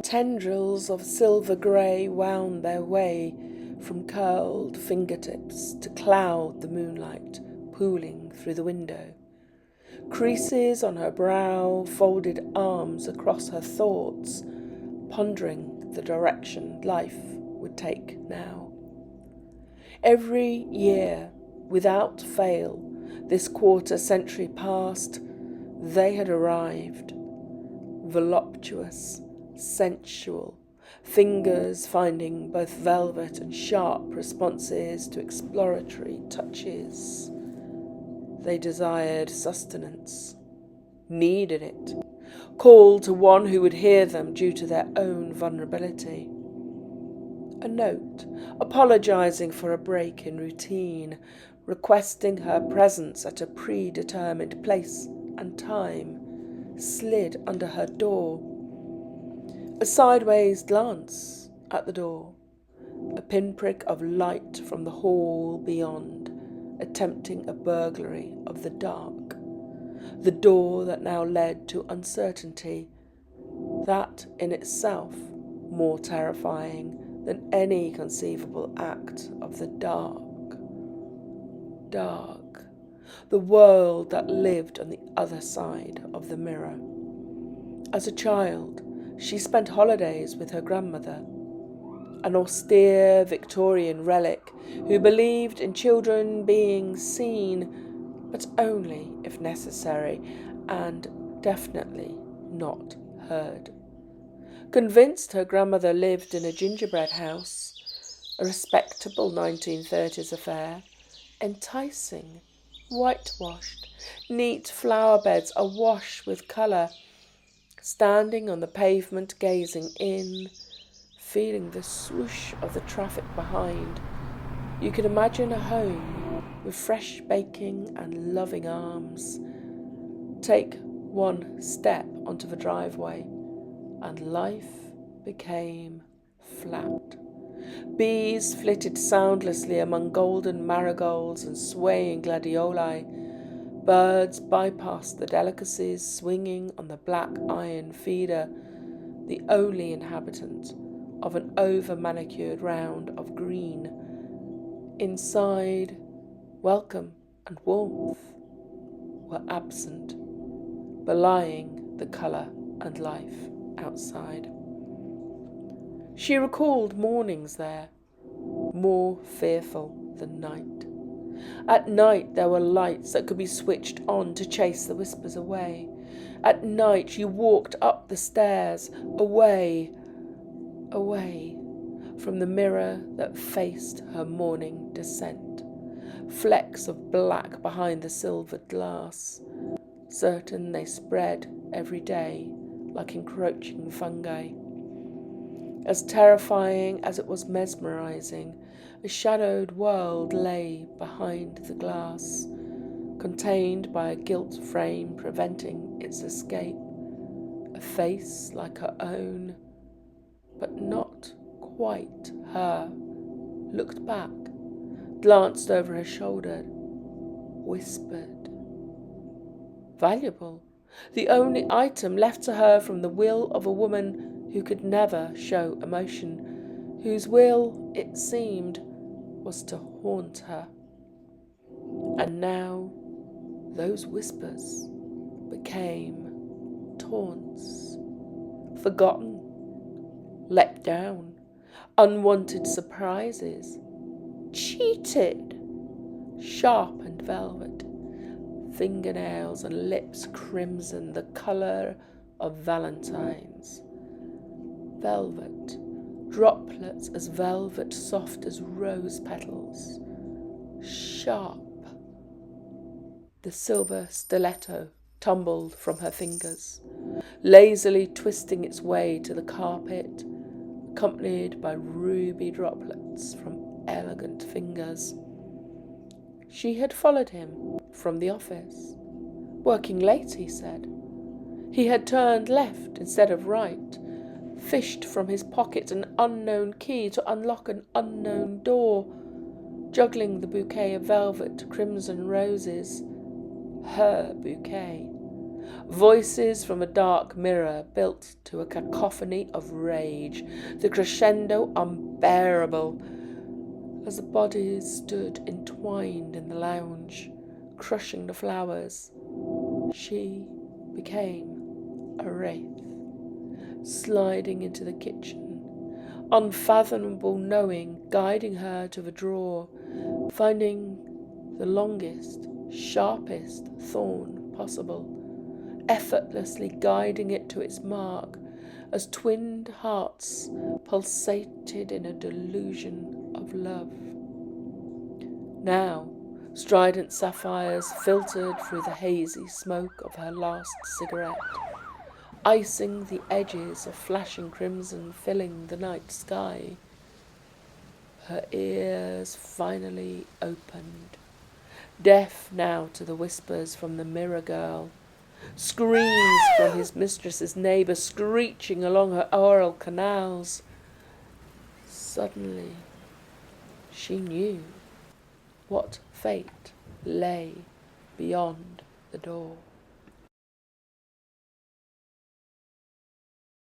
Tendrils of silver grey wound their way from curled fingertips to cloud the moonlight pooling through the window. Creases on her brow, folded arms across her thoughts, pondering the direction life would take now. Every year, without fail, this quarter century past, they had arrived, voluptuous, sensual, fingers finding both velvet and sharp responses to exploratory touches. They desired sustenance, needed it, called to one who would hear them due to their own vulnerability. A note, apologizing for a break in routine, requesting her presence at a predetermined place and time, slid under her door. A sideways glance at the door, a pinprick of light from the hall beyond, attempting a burglary of the dark. The door that now led to uncertainty, that in itself more terrifying than any conceivable act of the dark. Dark, the world that lived on the other side of the mirror. As a child, she spent holidays with her grandmother, an austere Victorian relic who believed in children being seen, but only if necessary, and definitely not heard. Convinced her grandmother lived in a gingerbread house, a respectable 1930s affair, enticing, whitewashed, neat flower beds awash with colour, standing on the pavement gazing in, feeling the swoosh of the traffic behind, you could imagine a home with fresh baking and loving arms. Take one step onto the driveway, and life became flat. Bees flitted soundlessly among golden marigolds and swaying gladioli. Birds bypassed the delicacies swinging on the black iron feeder, the only inhabitant of an over-manicured round of green. Inside, welcome and warmth were absent, belying the colour and life outside. She recalled mornings there, more fearful than night. At night there were lights that could be switched on to chase the whispers away. At night she walked up the stairs, away from the mirror that faced her morning descent. Flecks of black behind the silvered glass, certain they spread every day like encroaching fungi. As terrifying as it was mesmerizing, a shadowed world lay behind the glass, contained by a gilt frame preventing its escape. A face like her own, but not quite her, looked back, glanced over her shoulder, whispered. Valuable, the only item left to her from the will of a woman who could never show emotion, whose will, it seemed, was to haunt her. And now those whispers became taunts, forgotten, let down, unwanted surprises, cheated, sharpened velvet, fingernails and lips crimson, the colour of valentines. Velvet, droplets as velvet, soft as rose petals, sharp. The silver stiletto tumbled from her fingers, lazily twisting its way to the carpet, accompanied by ruby droplets from elegant fingers. She had followed him from the office. Working late, he said. He had turned left instead of right, fished from his pocket an unknown key to unlock an unknown door, juggling the bouquet of velvet crimson roses. Her bouquet. Voices from a dark mirror built to a cacophony of rage, the crescendo unbearable, as the bodies stood entwined in the lounge, crushing the flowers. She became a wraith, sliding into the kitchen, unfathomable knowing guiding her to the drawer, finding the longest, sharpest thorn possible, effortlessly guiding it to its mark as twinned hearts pulsated in a delusion of love. Now, strident sapphires filtered through the hazy smoke of her last cigarette, icing the edges of flashing crimson filling the night sky. Her ears finally opened, deaf now to the whispers from the mirror girl, screams from his mistress's neighbour screeching along her oral canals. Suddenly, she knew what fate lay beyond the door.